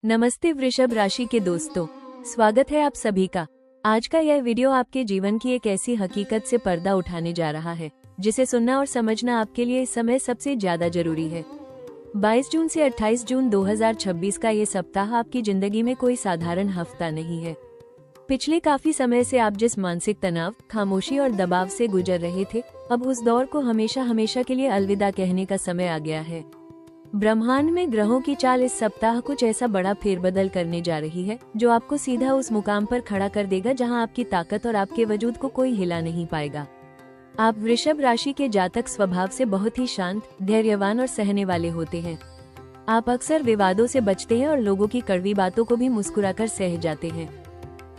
नमस्ते वृषभ राशि के दोस्तों, स्वागत है आप सभी का। आज का यह वीडियो आपके जीवन की एक ऐसी हकीकत से पर्दा उठाने जा रहा है जिसे सुनना और समझना आपके लिए इस समय सबसे ज्यादा जरूरी है। 22 जून से 28 जून 2026 का ये सप्ताह आपकी जिंदगी में कोई साधारण हफ्ता नहीं है। पिछले काफी समय से आप जिस मानसिक तनाव, खामोशी और दबाव से गुजर रहे थे, अब उस दौर को हमेशा हमेशा के लिए अलविदा कहने का समय आ गया है। ब्रह्मांड में ग्रहों की चाल इस सप्ताह कुछ ऐसा बड़ा फेरबदल करने जा रही है जो आपको सीधा उस मुकाम पर खड़ा कर देगा जहां आपकी ताकत और आपके वजूद को कोई हिला नहीं पाएगा। आप वृषभ राशि के जातक स्वभाव से बहुत ही शांत, धैर्यवान और सहने वाले होते हैं। आप अक्सर विवादों से बचते हैं और लोगों की कड़वी बातों को भी मुस्कुराकर सह जाते हैं,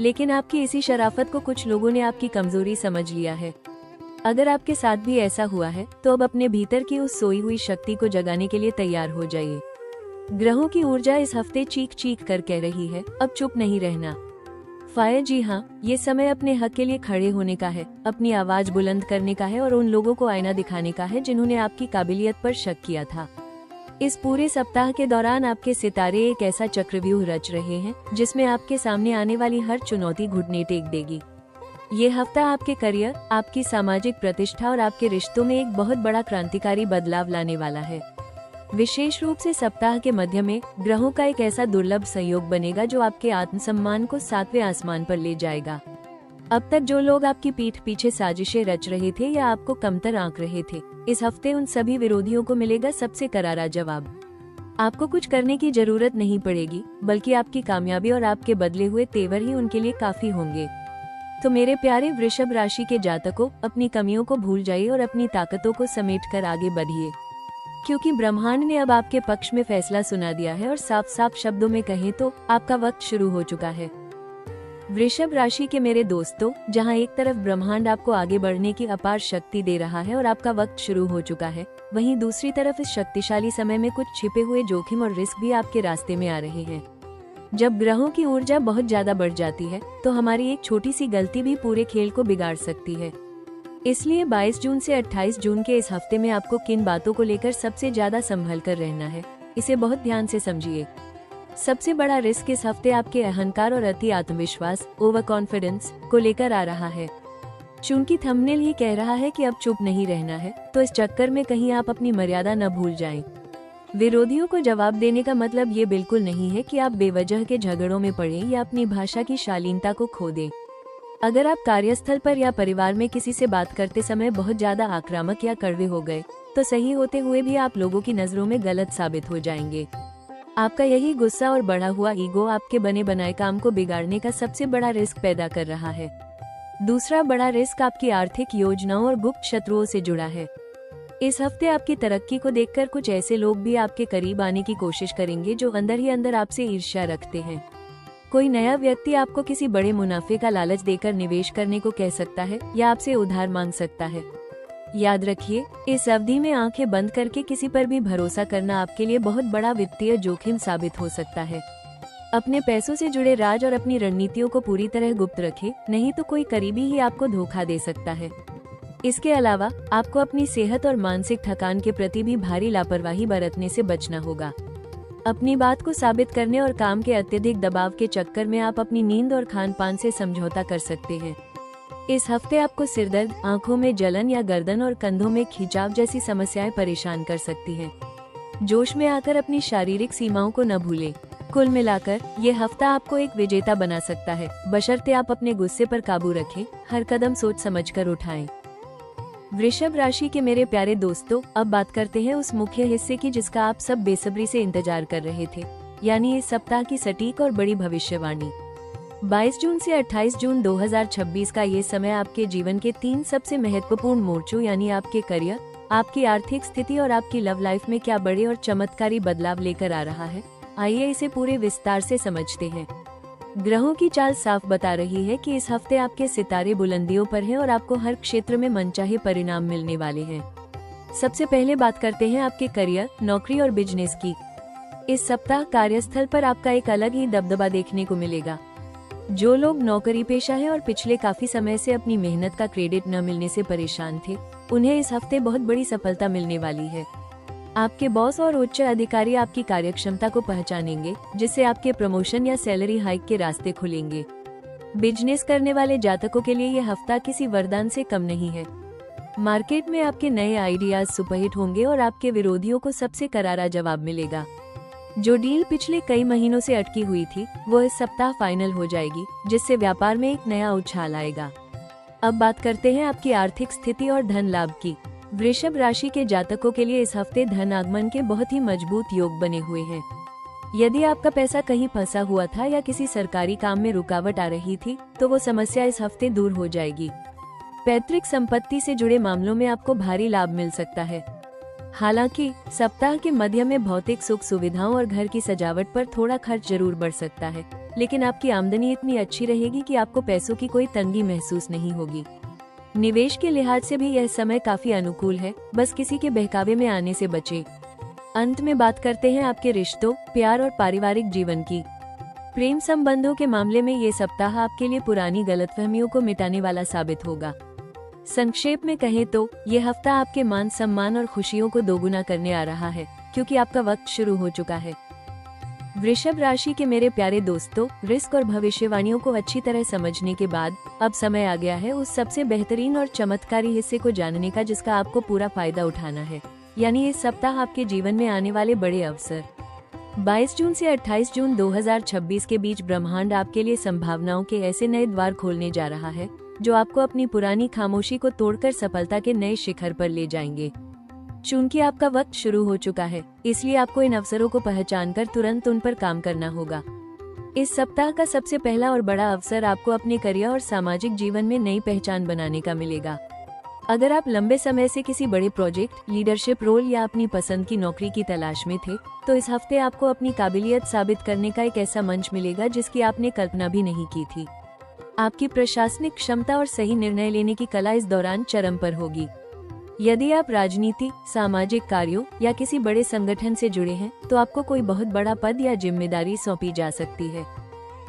लेकिन आपकी इसी शराफत को कुछ लोगों ने आपकी कमजोरी समझ लिया है। अगर आपके साथ भी ऐसा हुआ है तो अब अपने भीतर की उस सोई हुई शक्ति को जगाने के लिए तैयार हो जाइए। ग्रहों की ऊर्जा इस हफ्ते चीख चीख कर कह रही है, अब चुप नहीं रहना। फायर, जी हाँ, ये समय अपने हक के लिए खड़े होने का है, अपनी आवाज बुलंद करने का है और उन लोगों को आईना दिखाने का है जिन्होंने आपकी काबिलियत पर शक किया था। इस पूरे सप्ताह के दौरान आपके सितारे एक ऐसा चक्रव्यूह रच रहे हैं जिसमें आपके सामने आने वाली हर चुनौती घुटने टेक देगी। ये हफ्ता आपके करियर, आपकी सामाजिक प्रतिष्ठा और आपके रिश्तों में एक बहुत बड़ा क्रांतिकारी बदलाव लाने वाला है। विशेष रूप से सप्ताह के मध्य में ग्रहों का एक ऐसा दुर्लभ संयोग बनेगा जो आपके आत्मसम्मान को 7वें आसमान पर ले जाएगा। अब तक जो लोग आपकी पीठ पीछे साजिशें रच रहे थे या आपको कमतर आंक रहे थे, इस हफ्ते उन सभी विरोधियों को मिलेगा सबसे करारा जवाब। आपको कुछ करने की जरूरत नहीं पड़ेगी, बल्कि आपकी कामयाबी और आपके बदले हुए तेवर ही उनके लिए काफी होंगे। तो मेरे प्यारे वृषभ राशि के जातकों, अपनी कमियों को भूल जाइए और अपनी ताकतों को समेटकर आगे बढ़िए, क्योंकि ब्रह्मांड ने अब आपके पक्ष में फैसला सुना दिया है और साफ साफ शब्दों में कहें तो आपका वक्त शुरू हो चुका है। वृषभ राशि के मेरे दोस्तों, जहां एक तरफ ब्रह्मांड आपको आगे बढ़ने की अपार शक्ति दे रहा है और आपका वक्त शुरू हो चुका है, वहीं दूसरी तरफ इस शक्तिशाली समय में कुछ छिपे हुए जोखिम और रिस्क भी आपके रास्ते में आ रहे हैं। जब ग्रहों की ऊर्जा बहुत ज्यादा बढ़ जाती है तो हमारी एक छोटी सी गलती भी पूरे खेल को बिगाड़ सकती है। इसलिए 22 जून से 28 जून के इस हफ्ते में आपको किन बातों को लेकर सबसे ज्यादा संभल कर रहना है, इसे बहुत ध्यान से समझिए। सबसे बड़ा रिस्क इस हफ्ते आपके अहंकार और अति आत्मविश्वास, ओवर कॉन्फिडेंस को लेकर आ रहा है। चूंकि थंबनेल ही कह रहा है कि अब चुप नहीं रहना है, तो इस चक्कर में कहीं आप अपनी मर्यादा न भूल जाएं। विरोधियों को जवाब देने का मतलब ये बिल्कुल नहीं है कि आप बेवजह के झगड़ों में पड़ें या अपनी भाषा की शालीनता को खो दें। अगर आप कार्यस्थल पर या परिवार में किसी से बात करते समय बहुत ज्यादा आक्रामक या कड़वे हो गए, तो सही होते हुए भी आप लोगों की नजरों में गलत साबित हो जाएंगे। आपका यही गुस्सा और बढ़ा हुआ ईगो आपके बने बनाए काम को बिगाड़ने का सबसे बड़ा रिस्क पैदा कर रहा है। दूसरा बड़ा रिस्क आपकी आर्थिक योजनाओं और गुप्त शत्रुओं से जुड़ा है। इस हफ्ते आपकी तरक्की को देखकर कुछ ऐसे लोग भी आपके करीब आने की कोशिश करेंगे जो अंदर ही अंदर आपसे ईर्ष्या रखते हैं। कोई नया व्यक्ति आपको किसी बड़े मुनाफे का लालच देकर निवेश करने को कह सकता है या आपसे उधार मांग सकता है। याद रखिए, इस अवधि में आंखें बंद करके किसी पर भी भरोसा करना आपके लिए बहुत बड़ा वित्तीय जोखिम साबित हो सकता है। अपने पैसों से जुड़े राज और अपनी रणनीतियों को पूरी तरह गुप्त रखें, नहीं तो कोई करीबी ही आपको धोखा दे सकता है। इसके अलावा आपको अपनी सेहत और मानसिक थकान के प्रति भी भारी लापरवाही बरतने से बचना होगा। अपनी बात को साबित करने और काम के अत्यधिक दबाव के चक्कर में आप अपनी नींद और खान पान से समझौता कर सकते हैं। इस हफ्ते आपको सिरदर्द, आंखों में जलन या गर्दन और कंधों में खिंचाव जैसी समस्याएं परेशान कर सकती हैं। जोश में आकर अपनी शारीरिक सीमाओं को न भूलें। कुल मिलाकर ये हफ्ता आपको एक विजेता बना सकता है, बशर्ते आप अपने गुस्से पर काबू रखें, हर कदम सोच समझकर उठाएं। वृषभ राशि के मेरे प्यारे दोस्तों, अब बात करते हैं उस मुख्य हिस्से की जिसका आप सब बेसब्री से इंतजार कर रहे थे, यानी इस सप्ताह की सटीक और बड़ी भविष्यवाणी। 22 जून से 28 जून 2026 का ये समय आपके जीवन के 3 सबसे महत्वपूर्ण मोर्चों यानी आपके करियर, आपकी आर्थिक स्थिति और आपकी लव लाइफ में क्या बड़े और चमत्कारी बदलाव लेकर आ रहा है। आइए इसे पूरे विस्तार से समझते हैं। ग्रहों की चाल साफ बता रही है कि इस हफ्ते आपके सितारे बुलंदियों पर हैं और आपको हर क्षेत्र में मनचाहे परिणाम मिलने वाले हैं। सबसे पहले बात करते हैं आपके करियर, नौकरी और बिजनेस की। इस सप्ताह कार्यस्थल पर आपका एक अलग ही दबदबा देखने को मिलेगा। जो लोग नौकरी पेशा हैं और पिछले काफी समय से अपनी मेहनत का क्रेडिट न मिलने से परेशान थे, उन्हें इस हफ्ते बहुत बड़ी सफलता मिलने वाली है। आपके बॉस और उच्च अधिकारी आपकी कार्यक्षमता को पहचानेंगे, जिससे आपके प्रमोशन या सैलरी हाइक के रास्ते खुलेंगे। बिजनेस करने वाले जातकों के लिए यह हफ्ता किसी वरदान से कम नहीं है। मार्केट में आपके नए आइडियाज सुपरहिट होंगे और आपके विरोधियों को सबसे करारा जवाब मिलेगा। जो डील पिछले कई महीनों से अटकी हुई थी, वो इस सप्ताह फाइनल हो जाएगी, जिससे व्यापार में एक नया उछाल आएगा। अब बात करते हैं आपकी आर्थिक स्थिति और धन लाभ की। वृषभ राशि के जातकों के लिए इस हफ्ते धन आगमन के बहुत ही मजबूत योग बने हुए हैं। यदि आपका पैसा कहीं फंसा हुआ था या किसी सरकारी काम में रुकावट आ रही थी, तो वो समस्या इस हफ्ते दूर हो जाएगी। पैतृक संपत्ति से जुड़े मामलों में आपको भारी लाभ मिल सकता है। हालांकि सप्ताह के मध्य में भौतिक सुख सुविधाओं और घर की सजावट पर थोड़ा खर्च जरूर बढ़ सकता है, लेकिन आपकी आमदनी इतनी अच्छी रहेगी कि आपको पैसों की कोई तंगी महसूस नहीं होगी। निवेश के लिहाज से भी यह समय काफी अनुकूल है, बस किसी के बहकावे में आने से बचें। अंत में बात करते हैं आपके रिश्तों, प्यार और पारिवारिक जीवन की। प्रेम संबंधों के मामले में ये सप्ताह आपके लिए पुरानी गलतफहमियों को मिटाने वाला साबित होगा। संक्षेप में कहें तो ये हफ्ता आपके मान सम्मान और खुशियों को दोगुना करने आ रहा है, क्योंकि आपका वक्त शुरू हो चुका है। वृषभ राशि के मेरे प्यारे दोस्तों, रिस्क और भविष्यवाणियों को अच्छी तरह समझने के बाद अब समय आ गया है उस सबसे बेहतरीन और चमत्कारी हिस्से को जानने का, जिसका आपको पूरा फायदा उठाना है, यानी इस सप्ताह आपके जीवन में आने वाले बड़े अवसर। 22 जून से 28 जून 2026 के बीच ब्रह्मांड आपके लिए संभावनाओं के ऐसे नए द्वार खोलने जा रहा है, जो आपको अपनी पुरानी खामोशी को तोड़कर सफलता के नए शिखर पर ले जाएंगे। चूंकि आपका वक्त शुरू हो चुका है, इसलिए आपको इन अवसरों को पहचानकर तुरंत उन पर काम करना होगा। इस सप्ताह का सबसे पहला और बड़ा अवसर आपको अपने करियर और सामाजिक जीवन में नई पहचान बनाने का मिलेगा। अगर आप लंबे समय से किसी बड़े प्रोजेक्ट, लीडरशिप रोल या अपनी पसंद की नौकरी की तलाश में थे, तो इस हफ्ते आपको अपनी काबिलियत साबित करने का एक ऐसा मंच मिलेगा जिसकी आपने कल्पना भी नहीं की थी। आपकी प्रशासनिक क्षमता और सही निर्णय लेने की कला इस दौरान चरम पर होगी। यदि आप राजनीति, सामाजिक कार्यों या किसी बड़े संगठन से जुड़े हैं, तो आपको कोई बहुत बड़ा पद या जिम्मेदारी सौंपी जा सकती है।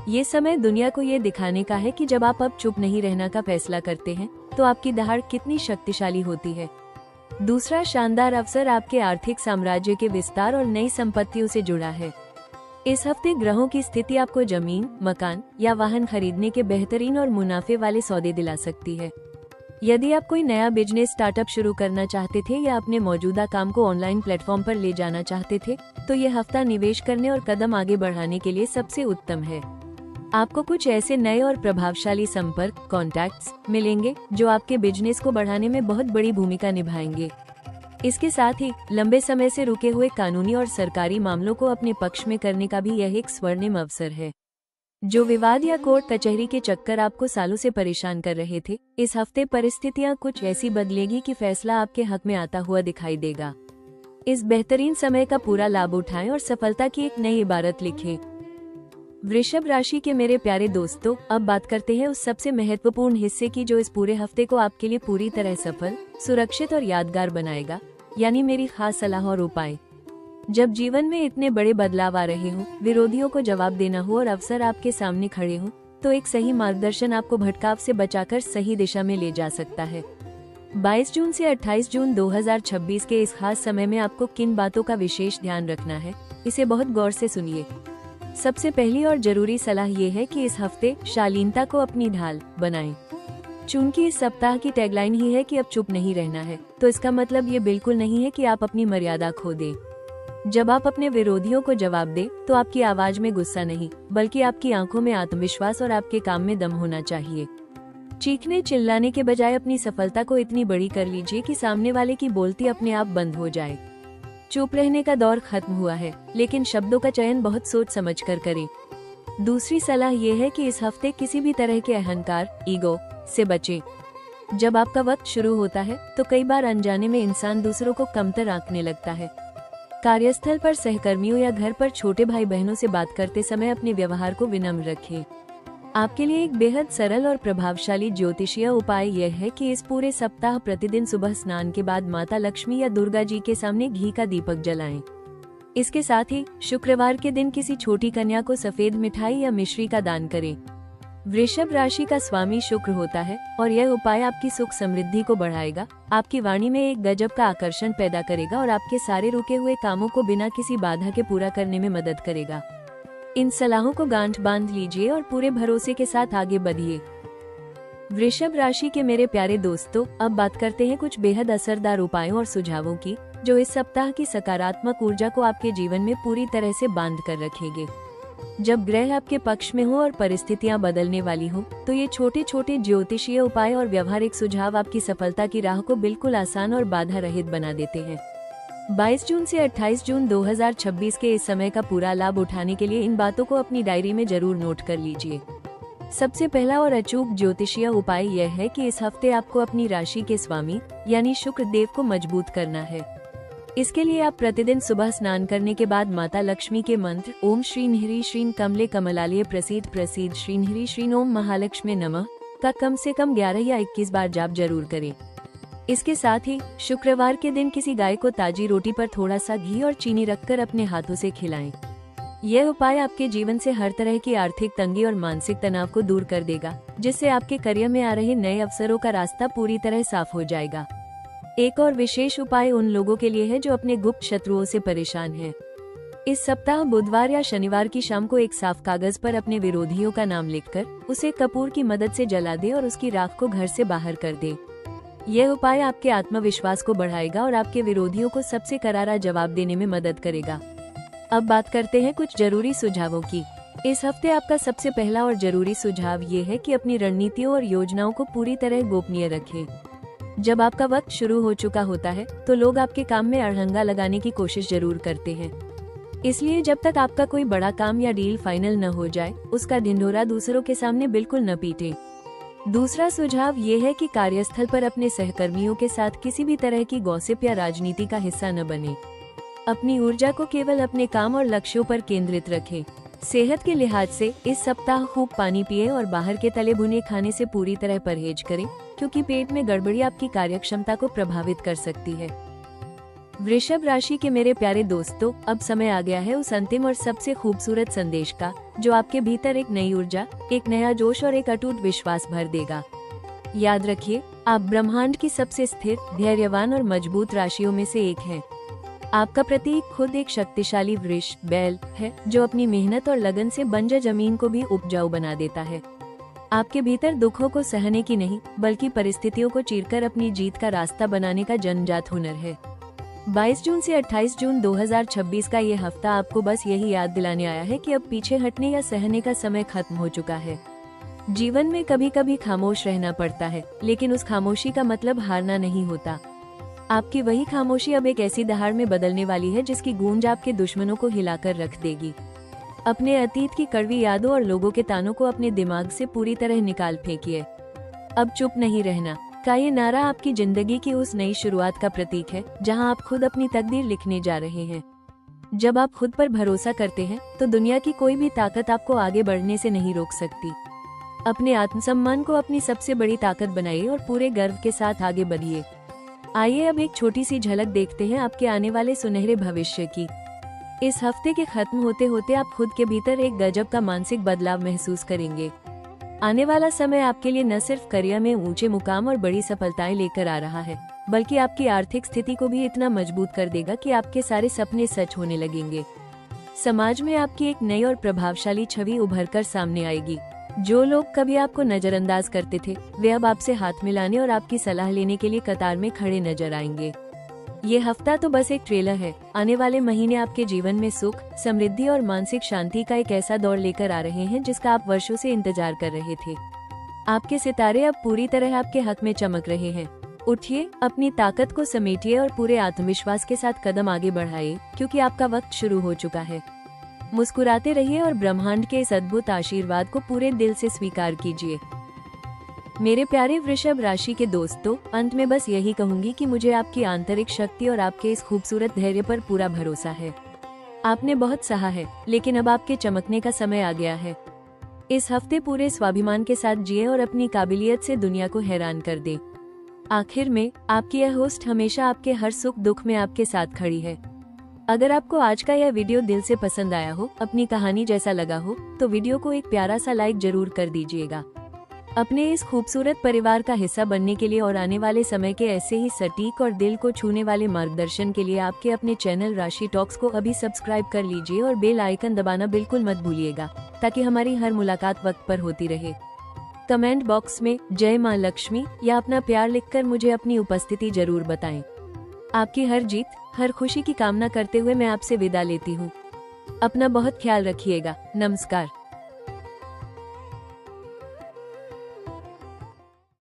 ये समय दुनिया को ये दिखाने का है कि जब आप अब चुप नहीं रहना का फैसला करते हैं, तो आपकी दहाड़ कितनी शक्तिशाली होती है। दूसरा शानदार अवसर आपके आर्थिक साम्राज्य के विस्तार और नई संपत्तियों से जुड़ा है। इस हफ्ते ग्रहों की स्थिति आपको जमीन, मकान या वाहन खरीदने के बेहतरीन और मुनाफे वाले सौदे दिला सकती है। यदि आप कोई नया बिजनेस स्टार्टअप शुरू करना चाहते थे या अपने मौजूदा काम को ऑनलाइन प्लेटफॉर्म पर ले जाना चाहते थे, तो यह हफ्ता निवेश करने और कदम आगे बढ़ाने के लिए सबसे उत्तम है। आपको कुछ ऐसे नए और प्रभावशाली संपर्क, कॉन्टैक्ट्स मिलेंगे जो आपके बिजनेस को बढ़ाने में बहुत बड़ी भूमिका निभाएंगे। इसके साथ ही लंबे समय से रुके हुए कानूनी और सरकारी मामलों को अपने पक्ष में करने का भी यह एक स्वर्णिम अवसर है। जो विवाद या कोर्ट कचहरी के चक्कर आपको सालों से परेशान कर रहे थे, इस हफ्ते परिस्थितियां कुछ ऐसी बदलेगी कि फैसला आपके हक में आता हुआ दिखाई देगा। इस बेहतरीन समय का पूरा लाभ उठाएं और सफलता की एक नई इबारत लिखें। वृषभ राशि के मेरे प्यारे दोस्तों, अब बात करते हैं उस सबसे महत्वपूर्ण हिस्से की, जो इस पूरे हफ्ते को आपके लिए पूरी तरह सफल, सुरक्षित और यादगार बनाएगा, यानी मेरी खास सलाह और उपाय। जब जीवन में इतने बड़े बदलाव आ रहे हों, विरोधियों को जवाब देना हो और अवसर आपके सामने खड़े हों, तो एक सही मार्गदर्शन आपको भटकाव से बचाकर सही दिशा में ले जा सकता है। 22 जून से 28 जून 2026 के इस खास समय में आपको किन बातों का विशेष ध्यान रखना है, इसे बहुत गौर से सुनिए। सबसे पहली और जरूरी सलाह ये है कि इस हफ्ते शालीनता को अपनी ढाल बनाएं। चूंकि इस सप्ताह की टैगलाइन ही है कि अब चुप नहीं रहना है, तो इसका मतलब ये बिल्कुल नहीं है कि आप अपनी मर्यादा खो दें। जब आप अपने विरोधियों को जवाब दें, तो आपकी आवाज में गुस्सा नहीं, बल्कि आपकी आंखों में आत्मविश्वास और आपके काम में दम होना चाहिए। चीखने चिल्लाने के बजाय अपनी सफलता को इतनी बड़ी कर लीजिए कि सामने वाले की बोलती अपने आप बंद हो जाए। चुप रहने का दौर खत्म हुआ है, लेकिन शब्दों का चयन बहुत सोच समझ कर करें। दूसरी सलाह ये है कि इस हफ्ते किसी भी तरह के अहंकार, ईगो से बचें। जब आपका वक्त शुरू होता है, तो कई बार अनजाने में इंसान दूसरों को कमतर आंकने लगता है। कार्यस्थल पर सहकर्मियों या घर पर छोटे भाई बहनों से बात करते समय अपने व्यवहार को विनम्र रखें। आपके लिए एक बेहद सरल और प्रभावशाली ज्योतिषीय उपाय यह है कि इस पूरे सप्ताह प्रतिदिन सुबह स्नान के बाद माता लक्ष्मी या दुर्गा जी के सामने घी का दीपक जलाएं। इसके साथ ही शुक्रवार के दिन किसी छोटी कन्या को सफेद मिठाई या मिश्री का दान करें। वृषभ राशि का स्वामी शुक्र होता है और यह उपाय आपकी सुख समृद्धि को बढ़ाएगा, आपकी वाणी में एक गजब का आकर्षण पैदा करेगा और आपके सारे रुके हुए कामों को बिना किसी बाधा के पूरा करने में मदद करेगा। इन सलाहों को गांठ बांध लीजिए और पूरे भरोसे के साथ आगे बढ़िए। वृषभ राशि के मेरे प्यारे दोस्तों, अब बात करते हैं कुछ बेहद असरदार उपायों और सुझावों की, जो इस सप्ताह की सकारात्मक ऊर्जा को आपके जीवन में पूरी तरह से बांध कर रखेंगे। जब ग्रह आपके पक्ष में हो और परिस्थितियां बदलने वाली हो, तो ये छोटे छोटे ज्योतिषीय उपाय और व्यवहारिक सुझाव आपकी सफलता की राह को बिल्कुल आसान और बाधा रहित बना देते हैं। 22 जून से 28 जून 2026 के इस समय का पूरा लाभ उठाने के लिए इन बातों को अपनी डायरी में जरूर नोट कर लीजिए। सबसे पहला और अचूक ज्योतिषीय उपाय यह है कि इस हफ्ते आपको अपनी राशि के स्वामी यानी शुक्र देव को मजबूत करना है। इसके लिए आप प्रतिदिन सुबह स्नान करने के बाद माता लक्ष्मी के मंत्र ओम श्रीं ह्रीं श्रीं कमले कमलालये प्रसीद प्रसीद श्रीं ह्रीं श्रीं ओम महालक्ष्मी नमः का कम से कम 11 या 21 बार जाप जरूर करें। इसके साथ ही शुक्रवार के दिन किसी गाय को ताजी रोटी पर थोड़ा सा घी और चीनी रखकर अपने हाथों से खिलाएं। यह उपाय आपके जीवन से हर तरह की आर्थिक तंगी और मानसिक तनाव को दूर कर देगा, जिससे आपके करियर में आ रहे नए अवसरों का रास्ता पूरी तरह साफ हो जाएगा। एक और विशेष उपाय उन लोगों के लिए है जो अपने गुप्त शत्रुओं से परेशान हैं। इस सप्ताह बुधवार या शनिवार की शाम को एक साफ कागज पर अपने विरोधियों का नाम लिखकर उसे कपूर की मदद से जला दे और उसकी राख को घर से बाहर कर दे। यह उपाय आपके आत्मविश्वास को बढ़ाएगा और आपके विरोधियों को सबसे करारा जवाब देने में मदद करेगा। अब बात करते हैं कुछ जरूरी सुझावों की। इस हफ्ते आपका सबसे पहला और जरूरी सुझाव ये है कि अपनी रणनीतियों और योजनाओं को पूरी तरह गोपनीय रखें। जब आपका वक्त शुरू हो चुका होता है तो लोग आपके काम में अड़ंगा लगाने की कोशिश जरूर करते हैं। इसलिए जब तक आपका कोई बड़ा काम या डील फाइनल न हो जाए, उसका ढिंढोरा दूसरों के सामने बिल्कुल न पीटे। दूसरा सुझाव ये है कि कार्यस्थल पर अपने सहकर्मियों के साथ किसी भी तरह की गॉसिप या राजनीति का हिस्सा न बने। अपनी ऊर्जा को केवल अपने काम और लक्ष्यों पर केंद्रित रखें। सेहत के लिहाज से इस सप्ताह खूब पानी पिए और बाहर के तले भुने खाने से पूरी तरह परहेज करें, क्योंकि पेट में गड़बड़ी आपकी कार्यक्षमता को प्रभावित कर सकती है। वृषभ राशि के मेरे प्यारे दोस्तों, अब समय आ गया है उस अंतिम और सबसे खूबसूरत संदेश का, जो आपके भीतर एक नई ऊर्जा, एक नया जोश और एक अटूट विश्वास भर देगा। याद रखिए, आप ब्रह्मांड की सबसे स्थिर, धैर्यवान और मजबूत राशियों में से एक हैं। आपका प्रतीक खुद एक शक्तिशाली वृक्ष बैल है, जो अपनी मेहनत और लगन से बंजर जमीन को भी उपजाऊ बना देता है। आपके भीतर दुखों को सहने की नहीं, बल्कि परिस्थितियों को चीरकर अपनी जीत का रास्ता बनाने का जन्मजात हुनर है। 22 जून से 28 जून 2026 का ये हफ्ता आपको बस यही याद दिलाने आया है कि अब पीछे हटने या सहने का समय खत्म हो चुका है। जीवन में कभी कभी खामोश रहना पड़ता है, लेकिन उस खामोशी का मतलब हारना नहीं होता। आपकी वही खामोशी अब एक ऐसी दहाड़ में बदलने वाली है जिसकी गूंज आपके दुश्मनों को हिलाकर रख देगी। अपने अतीत की कड़वी यादों और लोगों के तानों को अपने दिमाग से पूरी तरह निकाल फेंकिए। अब चुप नहीं रहना का ये नारा आपकी जिंदगी की उस नई शुरुआत का प्रतीक है, जहां आप खुद अपनी तकदीर लिखने जा रहे हैं। जब आप खुद पर भरोसा करते हैं, तो दुनिया की कोई भी ताकत आपको आगे बढ़ने से नहीं रोक सकती। अपने आत्मसम्मान को अपनी सबसे बड़ी ताकत बनाइए और पूरे गर्व के साथ आगे बढ़िए। आइए अब एक छोटी सी झलक देखते हैं आपके आने वाले सुनहरे भविष्य की। इस हफ्ते के खत्म होते होते आप खुद के भीतर एक गजब का मानसिक बदलाव महसूस करेंगे। आने वाला समय आपके लिए न सिर्फ करियर में ऊंचे मुकाम और बड़ी सफलताएं लेकर आ रहा है, बल्कि आपकी आर्थिक स्थिति को भी इतना मजबूत कर देगा कि आपके सारे सपने सच होने लगेंगे। समाज में आपकी एक नई और प्रभावशाली छवि उभर कर सामने आएगी। जो लोग कभी आपको नजरअंदाज करते थे, वे अब आपसे हाथ मिलाने और आपकी सलाह लेने के लिए कतार में खड़े नजर आएंगे। ये हफ्ता तो बस एक ट्रेलर है। आने वाले महीने आपके जीवन में सुख, समृद्धि और मानसिक शांति का एक ऐसा दौर लेकर आ रहे हैं जिसका आप वर्षों से इंतजार कर रहे थे। आपके सितारे अब पूरी तरह आपके हक में चमक रहे हैं। उठिए, अपनी ताकत को समेटिए और पूरे आत्मविश्वास के साथ कदम आगे बढ़ाइए, क्योंकि आपका वक्त शुरू हो चुका है। मुस्कुराते रहिए और ब्रह्मांड के इस अद्भुत आशीर्वाद को पूरे दिल से स्वीकार कीजिए। मेरे प्यारे वृषभ राशि के दोस्तों, अंत में बस यही कहूंगी कि मुझे आपकी आंतरिक शक्ति और आपके इस खूबसूरत धैर्य पर पूरा भरोसा है। आपने बहुत सहा है, लेकिन अब आपके चमकने का समय आ गया है। इस हफ्ते पूरे स्वाभिमान के साथ जिए और अपनी काबिलियत से दुनिया को हैरान कर दे। आखिर में, आपकी यह होस्ट हमेशा आपके हर सुख दुख में आपके साथ खड़ी है। अगर आपको आज का यह वीडियो दिल से पसंद आया हो, अपनी कहानी जैसा लगा हो, तो वीडियो को एक प्यारा सा लाइक जरूर कर दीजिएगा। अपने इस खूबसूरत परिवार का हिस्सा बनने के लिए और आने वाले समय के ऐसे ही सटीक और दिल को छूने वाले मार्गदर्शन के लिए आपके अपने चैनल राशि टॉक्स को अभी सब्सक्राइब कर लीजिए और बेल आइकन दबाना बिल्कुल मत भूलिएगा, ताकि हमारी हर मुलाकात वक्त पर होती रहे। कमेंट बॉक्स में जय माँ लक्ष्मी या अपना प्यार लिखकर मुझे अपनी उपस्थिति जरूर बताएं। आपकी हर जीत, हर खुशी की कामना करते हुए मैं आपसे विदा लेती हूँ। अपना बहुत ख्याल रखिएगा। नमस्कार।